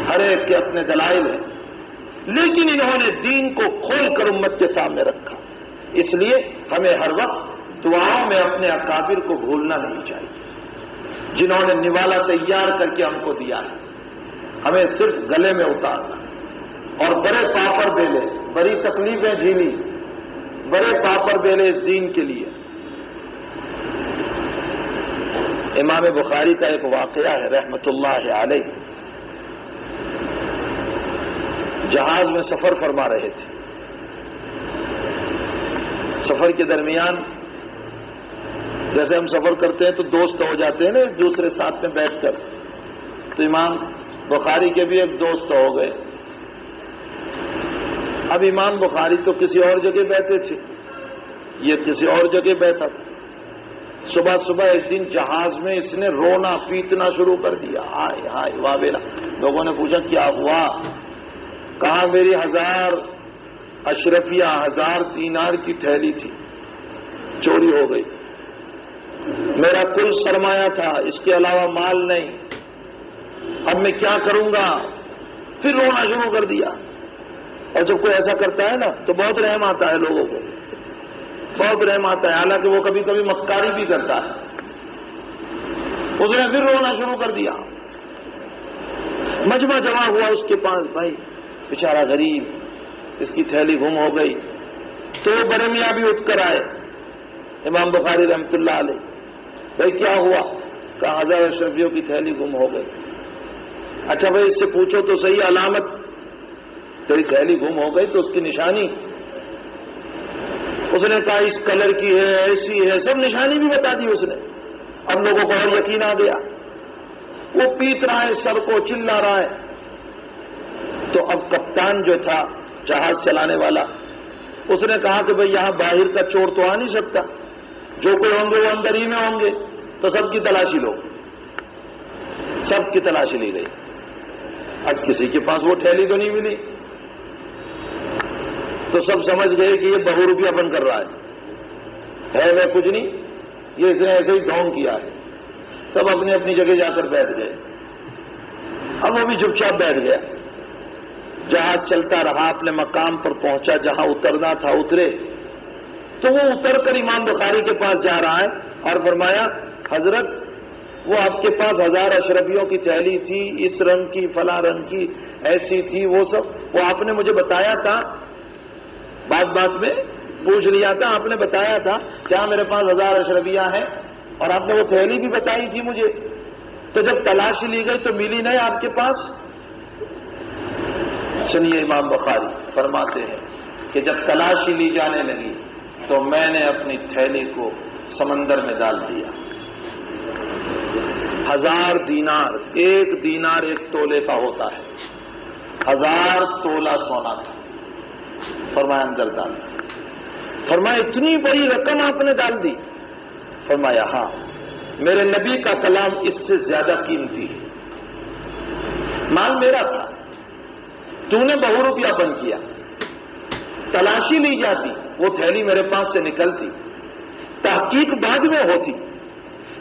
ہر ایک کے اپنے دلائل ہیں، لیکن انہوں نے دین کو کھول کر امت کے سامنے رکھا۔ اس لیے ہمیں ہر وقت دعاؤں میں اپنے اکابر کو بھولنا نہیں چاہیے، جنہوں نے نوالا تیار کر کے ہم کو دیا ہے۔ ہمیں صرف گلے میں اتارنا اور بڑے پاپڑ بیلے، بڑی تکلیفیں جھیلی، بڑے پاپڑ بیلے اس دین کے لیے۔ امام بخاری کا ایک واقعہ ہے رحمت اللہ علیہ، جہاز میں سفر فرما رہے تھے۔ سفر کے درمیان جیسے ہم سفر کرتے ہیں تو دوست ہو جاتے ہیں نا ایک دوسرے ساتھ میں بیٹھ کر، تو امام بخاری کے بھی ایک دوست ہو گئے۔ اب امام بخاری تو کسی اور جگہ بیٹھے تھے، یہ کسی اور جگہ بیٹھا تھا۔ صبح صبح ایک دن جہاز میں اس نے رونا پیٹنا شروع کر دیا، ہائے ہائے واہ بیلا۔ لوگوں نے پوچھا کیا ہوا؟ کہا میری 1000 اشرفیہ 1000 دینار کی تھیلی تھی، چوری ہو گئی۔ میرا کل سرمایہ تھا، اس کے علاوہ مال نہیں، اب میں کیا کروں گا؟ پھر رونا شروع کر دیا۔ اور جب کوئی ایسا کرتا ہے نا تو بہت رحم آتا ہے لوگوں کو، بہت رحم آتا ہے، حالانکہ وہ کبھی کبھی مکاری بھی کرتا ہے۔ اس نے پھر رونا شروع کر دیا۔ مجمع جمع ہوا اس کے پاس، بھائی بیچارہ غریب، اس کی تھیلی گم ہو گئی۔ تو وہ بڑے میاں بھی اٹھ کر آئے، امام بخاری رحمت اللہ علیہ، بھائی کیا ہوا؟ کہا 1000 اشرفیوں کی تھیلی گم ہو گئی۔ اچھا بھائی اس سے پوچھو تو صحیح علامت، تیری تھیلی گم ہو گئی تو اس کی نشانی؟ اس نے کہا اس کلر کی ہے، ایسی ہے، سب نشانی بھی بتا دی اس نے۔ اب لوگوں کو اور یقین آ گیا، وہ پیٹ رہا ہے، سر کو چلا رہا ہے۔ تو اب کپتان جو تھا جہاز چلانے والا، اس نے کہا کہ بھئی یہاں باہر کا چور تو آ نہیں سکتا، جو کوئی ہوں گے وہ اندر ہی میں ہوں گے، تو سب کی تلاشی لو۔ سب کی تلاشی لی گئی۔ اب کسی کے پاس وہ تھیلی تو نہیں ملی، تو سب سمجھ گئے کہ یہ بہو روپیہ بن کر رہا ہے وہ کچھ نہیں، یہ اس نے ایسے ہی ڈھونگ کیا ہے۔ سب اپنی اپنی جگہ جا کر بیٹھ گئے۔ اب وہ بھی چپ چاپ بیٹھ گیا۔ جہاز چلتا رہا، اپنے مقام پر پہنچا، جہاں اترنا تھا اترے۔ تو وہ اتر کر امام بخاری کے پاس جا رہا ہے اور فرمایا حضرت وہ آپ کے پاس 1000 اشرفیوں کی تھیلی تھی، اس رنگ کی، فلاں رنگ کی، ایسی تھی، وہ سب وہ آپ نے مجھے بتایا تھا، بات بات میں پوچھ لیا تھا، آپ نے بتایا تھا کیا میرے پاس 1000 اشرفیہ ہیں، اور آپ نے وہ تھیلی بھی بتائی تھی مجھے، تو جب تلاشی لی گئی تو ملی نہیں آپ کے پاس؟ سنیے امام بخاری فرماتے ہیں کہ جب تلاشی لی جانے لگی تو میں نے اپنی تھیلی کو سمندر میں ڈال دیا۔ 1000 دینار، 1 دینار 1 تولے کا ہوتا ہے، 1000 تولہ سونا تھا۔ فرمایا اندر ڈال دی۔ فرمایا اتنی بڑی رقم آپ نے ڈال دی؟ فرمایا ہاں، میرے نبی کا کلام اس سے زیادہ قیمتی ہے، مال میرا تھا، تو نے بہو روپیہ بند کیا۔ تلاشی لی جاتی، وہ تھیلی میرے پاس سے نکلتی، تحقیق بعد میں ہوتی،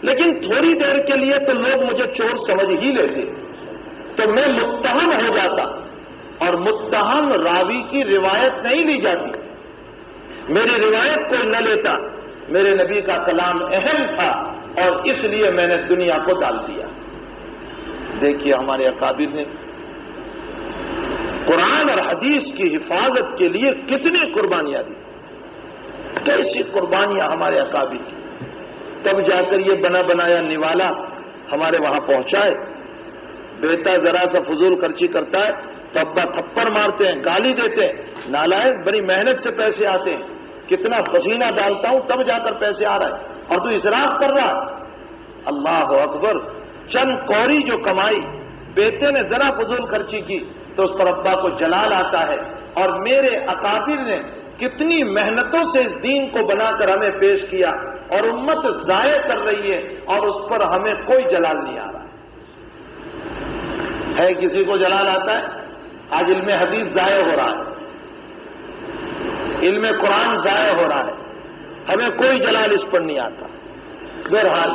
لیکن تھوڑی دیر کے لیے تو لوگ مجھے چور سمجھ ہی لیتے، تو میں متہم ہو جاتا، اور متہم راوی کی روایت نہیں لی جاتی، میری روایت کوئی نہ لیتا۔ میرے نبی کا کلام اہم تھا اور اس لیے میں نے دنیا کو ڈال دیا۔ دیکھیے ہمارے اکابر نے قرآن اور حدیث کی حفاظت کے لیے کتنی قربانیاں دی، کیسی قربانیاں ہمارے اکابر کی۔ تب جا کر یہ بنا بنایا نوالا ہمارے وہاں پہنچائے۔ بیٹا ذرا سا فضول خرچی کرتا ہے تو ابا تھپڑ مارتے ہیں، گالی دیتے ہیں، نالائق، بڑی محنت سے پیسے آتے ہیں، کتنا پسینہ ڈالتا ہوں تب جا کر پیسے آ رہا ہے، اور تو اسراف کر رہا۔ اللہ اکبر، چند کوری جو کمائی، بیٹے نے ذرا فضول خرچی کی تو اس پر ابا کو جلال آتا ہے۔ اور میرے اکابر نے کتنی محنتوں سے اس دین کو بنا کر ہمیں پیش کیا، اور امت ضائع کر رہی ہے اور اس پر ہمیں کوئی جلال نہیں آ رہا ہے۔ کسی کو جلال آتا ہے؟ آج علم حدیث ضائع ہو رہا ہے، علم قرآن ضائع ہو رہا ہے، ہمیں کوئی جلال اس پر نہیں آتا۔ بہرحال